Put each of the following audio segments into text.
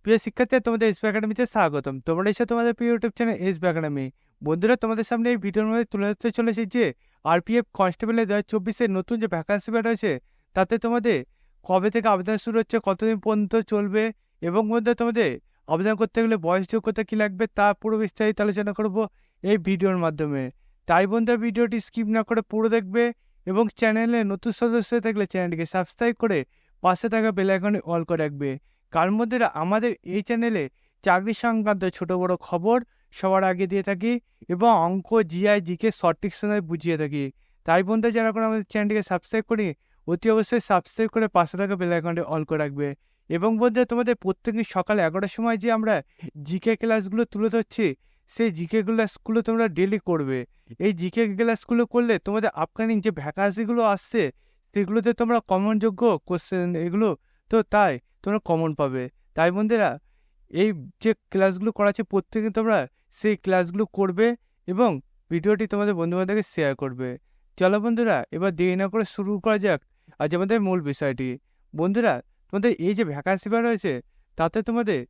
প্রিয় শিক্ষার্থী, তোমাদের এসবি একাডেমিতে স্বাগতম। তোমরা এসে তোমাদের প্রিয় ইউটিউব চ্যানেল এসবি একাডেমি। বন্ধুরা, তোমাদের সামনে এই ভিডিওর মধ্যে তুলে ধরতে চলেছি যে আরপিএফ কনস্টেবলের 2024-এর নতুন যে ভ্যাকান্সি বের হয়েছে, তাতে তোমাদের কবে থেকে আবেদন শুরু হচ্ছে, কতদিন পর্যন্ত চলবে, এবং বন্ধুরা তোমাদের আবেদন করতে গেলে বয়স যোগ্যতা কী লাগবে তা পুরো বিস্তারিত আলোচনা করব এই ভিডিওর মাধ্যমে। তাই বন্ধুরা, ভিডিওটি স্কিপ না করে পুরো দেখবে এবং চ্যানেলে নতুন সদস্য হয়ে থাকলে চ্যানেলটিকে সাবস্ক্রাইব করে পাশে থাকা বেল আইকনে অল করে রাখবে। কারণ বন্ধুরা, আমাদের এই চ্যানেলে চাকরি সংক্রান্ত ছোট বড় খবর সবার আগে দিয়ে থাকি এবং অঙ্ক, জিআই, জিকে সঠিক সময় বুঝিয়ে থাকি। তাই বন্ধুরা, যারা করে আমাদের চ্যানেলটিকে সাবস্ক্রাইব করি, অতি অবশ্যই সাবস্ক্রাইব করে পাশে থাকা বেল আইকনটি অল করে রাখবে। এবং বন্ধুরা, তোমাদের প্রত্যেকদিন সকাল 11টার সময় যে আমরা জিকে ক্লাসগুলো তুলে ধরছি, সেই জিকে ক্লাসগুলো তোমরা ডেলি করবে। এই জিকে ক্লাসগুলো করলে তোমাদের আপকামিং যে ভ্যাকান্সিগুলো আসছে, সেগুলোতে তোমরা কমনযোগ্য কোশ্চেন এগুলো তো তাই তোমরা কমন পাবে। তাই বন্ধুরা, এই যে ক্লাসগুলো করাচ্ছে প্রত্যেকদিন তোমরা সেই ক্লাসগুলো করবে এবং ভিডিওটি তোমাদের বন্ধুবান্ধবকে শেয়ার করবে। চলো বন্ধুরা, এবার দেরি না করে শুরু করা যাক আজ আমাদের মূল বিষয়টি। বন্ধুরা, তোমাদের এই যে ভ্যাকান্সি বের হয়েছে, তাতে তোমাদের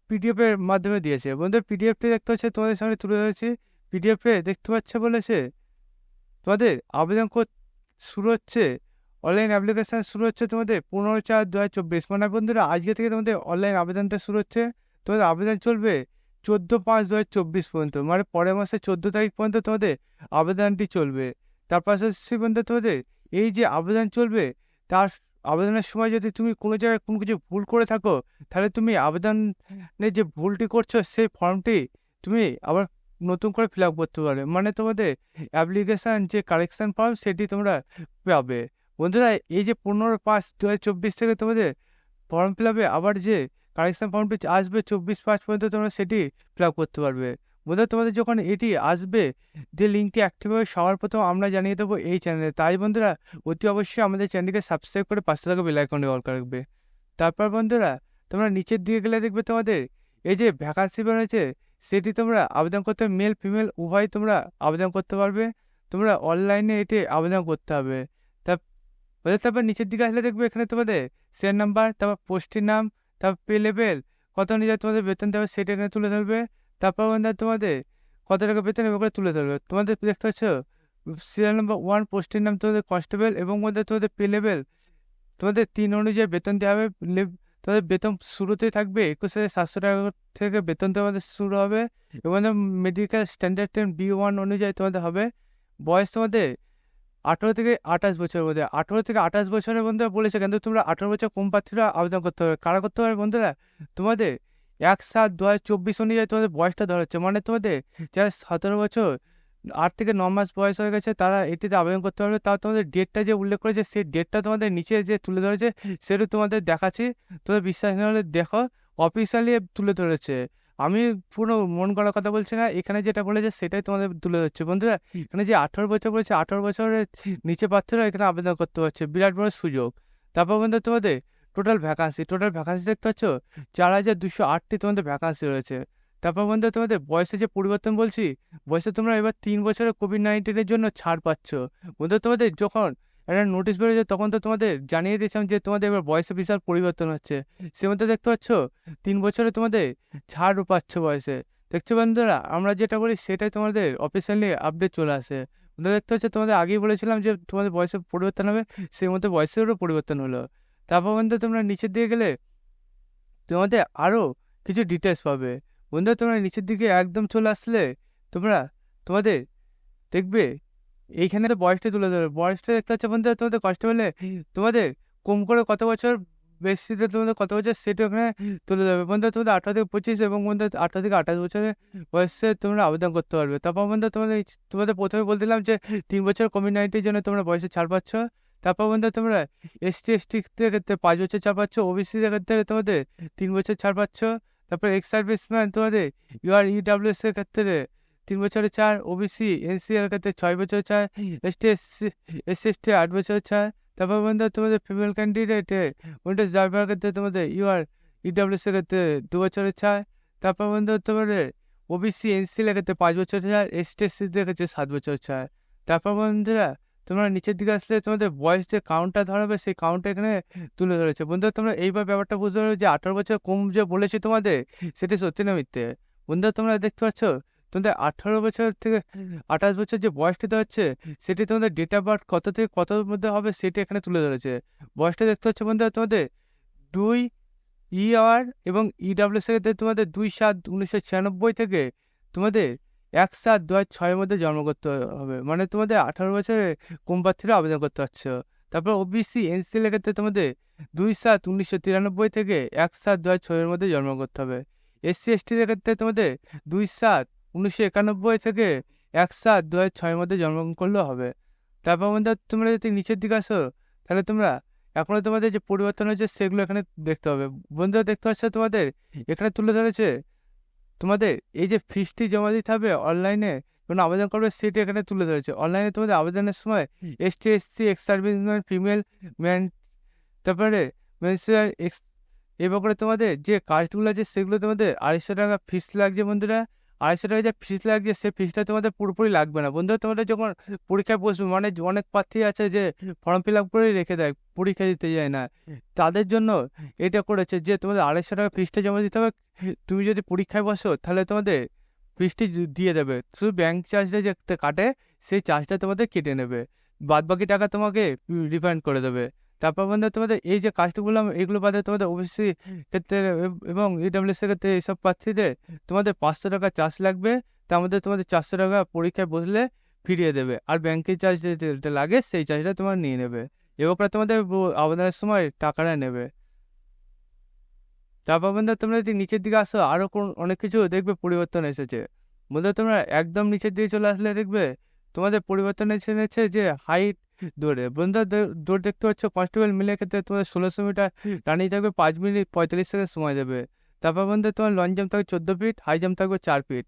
পিডিএফ এর মাধ্যমে দিয়েছে। বন্ধুরা, পিডিএফটি দেখতে হচ্ছে তোমাদের সামনে তুলে ধরেছি। পিডিএফে দেখতে পাচ্ছ বলেছে তোমাদের আবেদন শুরু হচ্ছে, অনলাইন অ্যাপ্লিকেশান শুরু হচ্ছে তোমাদের 15/4/2024। মানে বন্ধুরা, আজকে থেকে তোমাদের অনলাইন আবেদনটা শুরু হচ্ছে। তোমাদের আবেদন চলবে 14/5/2024 পর্যন্ত, মানে পরের মাসে 14 তারিখ পর্যন্ত তোমাদের আবেদনটি চলবে। তার পাশাপাশি বন্ধু, তোমাদের এই যে আবেদন চলবে, তার আবেদনের সময় যদি তুমি কোনো জায়গায় কোনো কিছু ভুল করে থাকো, তাহলে তুমি আবেদনে যে ভুলটি করছো সেই ফর্মটি তুমি আবার নতুন করে ফিল আপ করতে পারবে। মানে তোমাদের অ্যাপ্লিকেশান যে কারেকশান ফর্ম সেটি তোমরা পাবে। বন্ধুরা, এই যে 15/5/2024 থেকে তোমাদের ফর্ম ফিল আপে আবার যে কারেকশান ফর্মটি আসবে 24/5 পর্যন্ত তোমরা সেটি ফিল আপ করতে পারবে। বন্ধুরা, তোমাদের যখন এটি আসবে, যে লিঙ্কটি অ্যাক্টিভ হবে সবার প্রথম আমরা জানিয়ে দেবো এই চ্যানেলে। তাই বন্ধুরা, অতি অবশ্যই আমাদের চ্যানেলটিকে সাবস্ক্রাইব করে পাশে থাকা বেল আইকনে অল করে রাখবে। তারপর বন্ধুরা, তোমরা নিচের দিকে গেলে দেখবে তোমাদের এই যে ভ্যাকান্সি বের হয়েছে, সেটি তোমরা আবেদন করতে মেল ফিমেল উভয় তোমরা আবেদন করতে পারবে। তোমরা অনলাইনে এটি আবেদন করতে হবে। তারপর নিচের দিকে আসলে দেখবে এখানে তোমাদের শেয়ার নাম্বার, তারপর পোস্টের নাম, তারপর পে লেভেল, কত অনুযায়ী তোমাদের বেতন দেবে সেটা এখানে তুলে ধরবে। তারপর বন্ধুরা, তোমাদের কত টাকা বেতন এবার তুলে ধরবে। তোমাদের দেখতে পাচ্ছ সিরিয়াল নাম্বার 1 পোস্টের নাম তোমাদের কনস্টেবল, এবং বন্ধুরা তোমাদের পে লেভেল তোমাদের 3 অনুযায়ী বেতন দেওয়া হবে। তোমাদের বেতন শুরুতেই থাকবে 21,700 টাকা থেকে বেতন তোমাদের শুরু হবে। এবং মেডিকেল স্ট্যান্ডার্ড B1 অনুযায়ী তোমাদের হবে। বয়স তোমাদের 18 থেকে 28 বছরের মধ্যে। 18 থেকে 28 বছরের বন্ধুরা বলেছে, কিন্তু তোমরা 18 বছর কম প্রার্থীরা আবেদন করতে হবে। কারা করতে পারবে বন্ধুরা? তোমাদের 1/7/2024 অনুযায়ী তোমাদের বয়সটা ধরা হচ্ছে। মানে তোমাদের যারা 17 বছর 8 থেকে 9 মাস বয়স হয়ে গেছে তারা এটিতে আবেদন করতে পারবে। তাও তোমাদের ডেটটা যে উল্লেখ করেছে, সেই ডেটটা তোমাদের নিচে যে তুলে ধরেছে সেটা তোমাদের দেখাচ্ছি। তোমাদের বিশ্বাস না হলে দেখো, অফিসিয়ালি তুলে ধরেছে। আমি পুরো মন গড়া কথা বলছি না, এখানে যেটা বলেছে সেটাই তোমাদের তুলে ধরছে। বন্ধুরা, এখানে যে 18 বছর বলেছে, 18 বছরের নিচে প্রার্থীরা এখানে আবেদন করতে পারছে। বিরাট বড় সুযোগ। তারপর বন্ধু, তোমাদের টোটাল ভ্যাকান্সি দেখতে পাচ্ছ 4,208টি তোমাদের ভ্যাকান্সি রয়েছে। তারপর বন্ধু, তোমাদের বয়সে যে পরিবর্তন বলছি, বয়সে তোমরা এবার 3 বছরের কোভিড-19-এর জন্য ছাড় পাচ্ছ। বন্ধু, তোমাদের যখন একটা নোটিশ বেরোচ্ছে তখন তো তোমাদের জানিয়ে দিয়েছিলাম যে তোমাদের এবার বয়সে বিশাল পরিবর্তন হচ্ছে। সে মধ্যে দেখতে পাচ্ছ 3 বছরে তোমাদের ছাড় পাচ্ছ বয়সে। দেখছো বন্ধুরা, আমরা যেটা বলি সেটাই তোমাদের অফিসিয়ালি আপডেট চলে আসে। বন্ধুরা, দেখতে হচ্ছে তোমাদের আগেই বলেছিলাম যে তোমাদের বয়সে পরিবর্তন হবে, সেই মধ্যে বয়সেরও পরিবর্তন হলো। তারপর বন্ধু, তোমরা নিচের দিকে গেলে তোমাদের আরও কিছু ডিটেলস পাবে। বন্ধুরা, তোমরা নিচের দিকে একদম চলে আসলে তোমরা তোমাদের দেখবে এইখানে তো বয়সটা তুলে ধরবে। বয়সটা দেখতে হচ্ছে বন্ধুরা, তোমাদের কষ্ট হলে তোমাদের কম করে কত বছর, বেশিতে তোমাদের কত বছর সেটা ওখানে তুলে ধরবে। বন্ধুরা, তোমাদের 18 থেকে 25 এবং বন্ধুরা 18 থেকে 28 বছরের বয়সে তোমরা আবেদন করতে পারবে। তারপর বন্ধুরা, তোমাদের প্রথমে বলছিলাম যে 3 বছর কোভিড-19-এর জন্য তোমরা বয়সে ছাড় পাচ্ছ। তারপর বন্ধুরা, তোমরা ST/ST ক্ষেত্রে 5 বছর ছাড় পাচ্ছ। OBC-দের ক্ষেত্রে তোমাদের 3 বছর ছাড় পাচ্ছ। তারপর এক্স সার্ভিসম্যান তোমাদের EWS এর ক্ষেত্রে 3 বছরের ছাড়। OBC NC এর ক্ষেত্রে 6 বছরের ছাড়। ST/SC 8 বছরের ছাড়। তারপর বন্ধুরা, তোমাদের ফিমেল ক্যান্ডিডেট উইন্ডোজ ড্রাইভারের ক্ষেত্রে তোমাদের EWS এর ক্ষেত্রে 2 বছরের ছাড়। তারপর বন্ধুরা, তোমাদের OBC NC এর ক্ষেত্রে 5 বছরের ছাড়। ST/SC দের ক্ষেত্রে 7 বছরের ছাড়। তারপর বন্ধুরা, তোমরা নিচের দিকে আসলে তোমাদের বয়স যে কাউন্টটা ধরা হবে সেই কাউন্টটা এখানে তুলে ধরেছে। বন্ধুরা তোমরা এইবার ব্যাপারটা বুঝতে পারবে যে 18 বছর কম যে বলেছি তোমাদের সেটি সত্যি না মিথ্যে। বন্ধুরা তোমরা দেখতে পাচ্ছ তোমাদের 18 বছর থেকে 28 বছর যে বয়সটি দেওয়া হচ্ছে সেটি তোমাদের ডেট অফ বার্থ কত থেকে কতর মধ্যে হবে সেটি এখানে তুলে ধরেছে। বয়সটা দেখতে পাচ্ছ বন্ধুরা তোমাদের 2 ER এবং EWS এর ক্ষেত্রে তোমাদের 2/7/1996 থেকে তোমাদের 1/7/2006 মধ্যে জন্ম করতে হবে, মানে তোমাদের 18 বছরে কম প্রার্থীরা আবেদন করতে পারছো। তারপর OBC NC এর ক্ষেত্রে তোমাদের 2/7/1993 থেকে 1/7/2006 মধ্যে জন্ম করতে হবে। SC ST এর ক্ষেত্রে তোমাদের 2/7/1991 থেকে 1/7/2006 মধ্যে জন্মগ্রহণ করলেও হবে। তারপর বন্ধুরা তোমরা যদি নিচের দিকে আসো তাহলে তোমরা এখনো তোমাদের যে পরিবর্তন হয়েছে সেগুলো এখানে দেখতে হবে। বন্ধুরা দেখতে পাচ্ছ তোমাদের এখানে তুলে ধরেছে তোমাদের এই যে ফিসটি জমা দিতে হবে অনলাইনে কোনো আবেদন করবে সেটি এখানে তুলে ধরেছে। অনলাইনে তোমাদের আবেদনের সময় ST SC ex serviceman female man তারপরে মেনস্ট্রুয়াল এক্স এবার করে তোমাদের যে কাজগুলো আছে সেগুলো তোমাদের 250 টাকা ফিস লাগছে বন্ধুরা। 250 টাকা যে ফিস লাগছে সে ফিসটা তোমাদের পুরোপুরি লাগবে না বন্ধুরা। তোমাদের যখন পরীক্ষায় বসবে মানে অনেক প্রার্থী আছে যে ফর্ম ফিল আপ করেই রেখে দেয়, পরীক্ষা দিতে যায় না, তাদের জন্য এটা করেছে যে তোমাদের 250 টাকা ফিসটা জমা দিতে হবে। তুমি যদি পরীক্ষায় বসো তাহলে তোমাদের ফিসটি দিয়ে দেবে, শুধু ব্যাংক চার্জটা যে একটা কাটে সেই চার্জটা তোমাদের কেটে নেবে, বাদ বাকি টাকা তোমাকে রিফান্ড করে দেবে। তারপর বন্ধু তোমাদের এই যে কাজগুলো বললাম এগুলো বাদে তোমাদের ওবিসি ক্ষেত্রে এবং EWS এর ক্ষেত্রে এইসব প্রার্থীদের তোমাদের 500 টাকা চার্জ লাগবে, তার মধ্যে তোমাদের 400 টাকা পরীক্ষায় বসলে ফিরিয়ে দেবে, আর ব্যাংকের চার্জ যেটা লাগে সেই চার্জটা তোমার নিয়ে নেবে। এবার তোমাদের আবেদনের সময় টাকাটা নেবে। তারপর বন্ধু তোমরা যদি নিচের দিকে আসো আরো অনেক কিছু দেখবে পরিবর্তন এসেছে। বন্ধু তোমরা একদম নিচের দিকে চলে আসলে দেখবে তোমাদের পরিবর্তন এসেছে যে হাইট দৌড়ে। বন্ধু দৌড় দেখতে পাচ্ছ কনস্টেবল মিলের ক্ষেত্রে তোমাদের 1600 মিটার রানিং থাকবে 5 মিনিট 45 সেকেন্ড সময় দেবে। তারপর বন্ধু তোমার লং জাম্প থাকবে 14 ফিট, হাই জাম্প থাকবে 4 ফিট।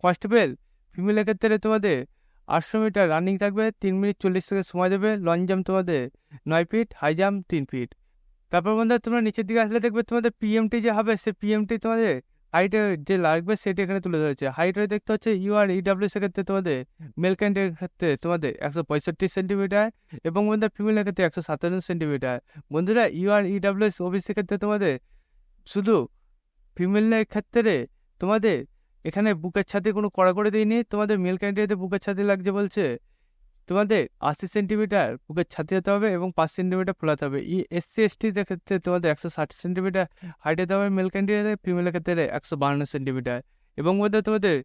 কনস্টেবল ফিমেলের ক্ষেত্রে তোমাদের 800 মিটার রানিং থাকবে 3 মিনিট 40 সেকেন্ড সময় দেবে, লং জাম্প তোমাদের 9 ফিট, হাই জাম্প 3 ফিট। তারপর বন্ধু তোমরা নিচের দিকে আসলে দেখবে তোমাদের PMT যে হবে সে PMT তোমাদের হাইটে যে লাগবে সেটি এখানে তুলে ধরেছে। হাইটে দেখতে হচ্ছে UR EWS এর ক্ষেত্রে তোমাদের মেল ক্যান্ডিডেটের ক্ষেত্রে তোমাদের 165 সেন্টিমিটার এবং বন্ধু ফিমেলের ক্ষেত্রে 157 সেন্টিমিটার। বন্ধুরা UR EWS OBC ক্ষেত্রে তোমাদের শুধু ফিমেলের ক্ষেত্রে তোমাদের এখানে বুকের ছাতি কোনো কড়া করে দিইনি, তোমাদের মেল ক্যান্ডিডেটের বুকের ছাতি লাগছে বলছে তোমাদের 80 সেন্টিমিটার বুকের ছাতি হতে হবে এবং 5 সেন্টিমিটার ফোলাতে হবে। SC ST দের ক্ষেত্রে তোমাদের 160 সেন্টিমিটার হাইট হতে হবে মেল ক্যান্ডিডেটের, ফিমেলের ক্ষেত্রে 152 সেন্টিমিটার এবং মধ্যে তোমাদের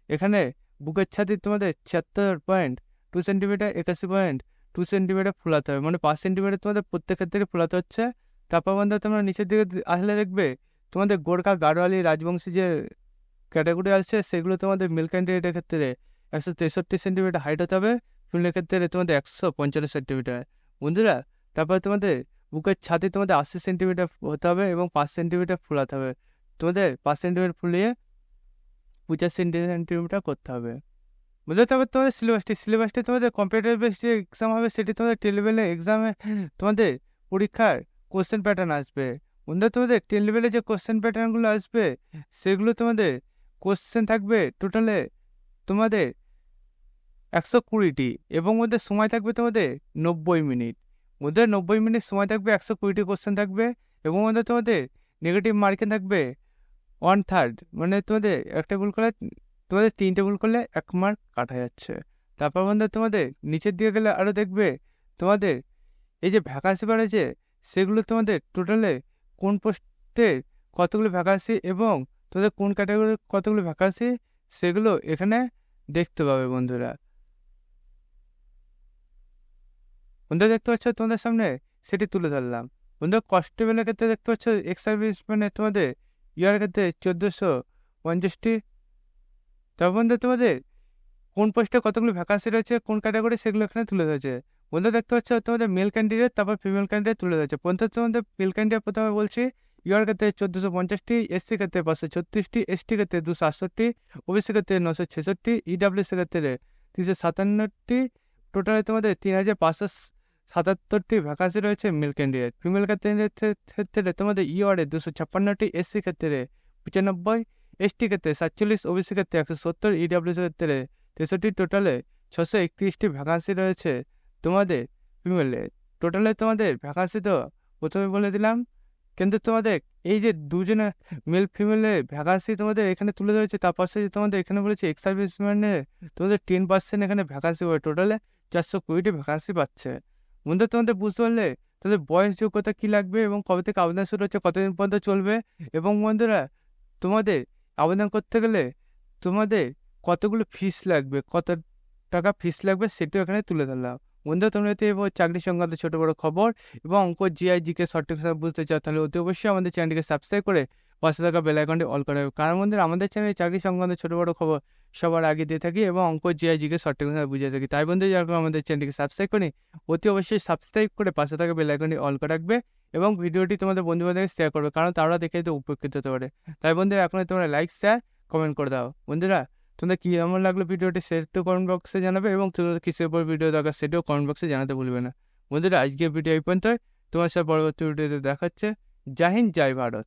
এখানে বুকের ছাতি তোমাদের 76.2 সেন্টিমিটার 81.2 সেন্টিমিটার ফোলাতে হবে, মানে 5 সেন্টিমিটার তোমাদের প্রত্যেক ক্ষেত্রে ফোলাতে হচ্ছে। তারপর বন্ধু তোমরা নিচের দিকে আসলে দেখবে তোমাদের গোর্খা গাড়োয়ালি রাজবংশী যে ক্যাটাগরি আছে সেগুলো তোমাদের মেল ক্যান্ডিডেটের ক্ষেত্রে 163 সেন্টিমিটার হাইট হতে হবে, ফিমেলের ক্ষেত্রে তোমাদের 145 সেন্টিমিটার। বন্ধুরা তারপরে তোমাদের বুকের ছাতি তোমাদের 80 সেন্টিমিটার হতে হবে এবং 5 সেন্টিমিটার ফোলাতে হবে, তোমাদের 5 সেন্টিমিটার ফুলিয়ে 50 সেন্টিমিটার করতে হবে। বুঝলে তারপর তোমাদের সিলেবাসটি তোমাদের কম্পিউটার বেসড যে এক্সাম হবে সেটি তোমাদের 10 লেভেলের এক্সামে তোমাদের পরীক্ষার কোশ্চেন প্যাটার্ন আসবে। বন্ধুরা তোমাদের 10 লেভেলে যে কোশ্চেন প্যাটার্নগুলো আসবে সেগুলো তোমাদের কোশ্চেন থাকবে টোটালে তোমাদের 120টি এবং মধ্যে সময় থাকবে তোমাদের 90 মিনিট। মধ্যে 90 মিনিট সময় থাকবে, 120টি কোশ্চেন থাকবে এবং মধ্যে তোমাদের নেগেটিভ মার্কিং থাকবে 1/3, মানে তোমাদের একটা ভুল করলে তোমাদের 3টে ভুল করলে 1 মার্ক কাটা যাচ্ছে। তারপর বন্ধু তোমাদের নিচের দিকে গেলে আরও দেখবে তোমাদের এই যে ভ্যাকান্সি বাড়েছে সেগুলো তোমাদের টোটালে কোন পোস্টে কতগুলো ভ্যাকান্সি এবং তোমাদের কোন ক্যাটাগরির কতগুলো ভ্যাকান্সি সেগুলো এখানে দেখতে পাবে। বন্ধুরা দেখতে পাচ্ছ তোমাদের সামনে সেটি তুলে ধরলাম। বন্ধুরা কনস্টেবলের ক্ষেত্রে দেখতে পাচ্ছ এক্স সার্ভিস মানে তোমাদের ইয়ার ক্ষেত্রে 1450টি। তারপর বন্ধু তোমাদের কোন পোস্টে কতগুলো ভ্যাকান্সি রয়েছে কোন ক্যাটাগরি সেগুলো এখানে তুলে ধরেছে। বন্ধু দেখতে পাচ্ছ তোমাদের মেল ক্যান্ডিডেট তারপর ফিমেল ক্যান্ডিডেট তুলে ধরেছে। বন্ধু তোমাদের মেল ক্যান্ডিডেট প্রথমে বলছি ইয়ার ক্ষেত্রে 1450টি, SC ক্ষেত্রে 536টি, ST ক্ষেত্রে 268টি, OBC ক্ষেত্রে 966, EWS ক্ষেত্রে 357টি, টোটালে তোমাদের 3577টি ভ্যাকান্সি রয়েছে মেল ক্যান্ডিডেট। ফিমেল ক্ষেত্রে তোমাদের ইউআরে 256টি, SC ক্ষেত্রে 95, ST ক্ষেত্রে 47, OBC ক্ষেত্রে 170, EWS ক্ষেত্রে 63, টোটালে 631টি ভ্যাকান্সি রয়েছে তোমাদের ফিমেলে টোটালে তোমাদের ভ্যাকান্সি তো প্রথমে বলে দিলাম, কিন্তু তোমাদের এই যে দুজনে মেল ফিমেলের ভ্যাকান্সি তোমাদের এখানে তুলে ধরেছে, তার পাশে যে তোমাদের এখানে বলেছে এক্স সার্ভিসম্যানের তোমাদের 10% এখানে ভ্যাকান্সি পাবে, টোটালে 420টি ভ্যাকান্সি পাচ্ছে। বন্ধু তোমাদের বুঝতে পারলে তাদের বয়স যোগ্যতা কী লাগবে এবং কবে থেকে আবেদন শুরু হচ্ছে, কতদিন পর্যন্ত চলবে, এবং বন্ধুরা তোমাদের আবেদন করতে গেলে তোমাদের কতগুলো ফিস লাগবে, কত টাকা ফিস লাগবে সেটাও এখানে তুলে ধরলাম। বন্ধুরা তোমরা যদি এবার চাকরি সংক্রান্ত ছোটো বড়ো খবর এবং অঙ্ক জিআই জিকে সঠিক বুঝতে চাও, তাহলে অতি অবশ্যই আমাদের চ্যানেলটিকে সাবস্ক্রাইব করে পাশে থাকা বেল আইকনটি অল করা হবে। কারণ বন্ধুরা আমাদের চ্যানেলে চাকরি সংক্রান্ত ছোটো বড়ো খবর সবার আগে দিয়ে থাকি এবং অঙ্ক জিআই জিকে সঠিক বুঝিয়ে থাকি। তাই বন্ধু যারা আমাদের চ্যানেলটিকে সাবস্ক্রাইব করি, অতি অবশ্যই সাবস্ক্রাইব করে পাশে থাকা বেল আইকনটি অল করে রাখবে এবং ভিডিওটি তোমাদের বন্ধুবান্ধবকে শেয়ার করবে, কারণ তারা দেখে তো উপকৃত হতে পারে। তাই বন্ধুরা এখন তোমরা লাইক শেয়ার কমেন্ট করে দাও। বন্ধুরা তোমাদের কি কেমন লাগলো ভিডিওটি সেটাও কমেন্ট বক্সে জানাবে এবং তোমাদের কিসের উপর ভিডিও দরকার সেটাও কমেন্ট বক্সে জানাতে ভুলবে না। বন্ধুরা আজকের ভিডিও এই পর্যন্ত, তোমার সাথে পরবর্তী ভিডিওতে দেখাচ্ছে। জয় হিন্দ, জয় ভারত।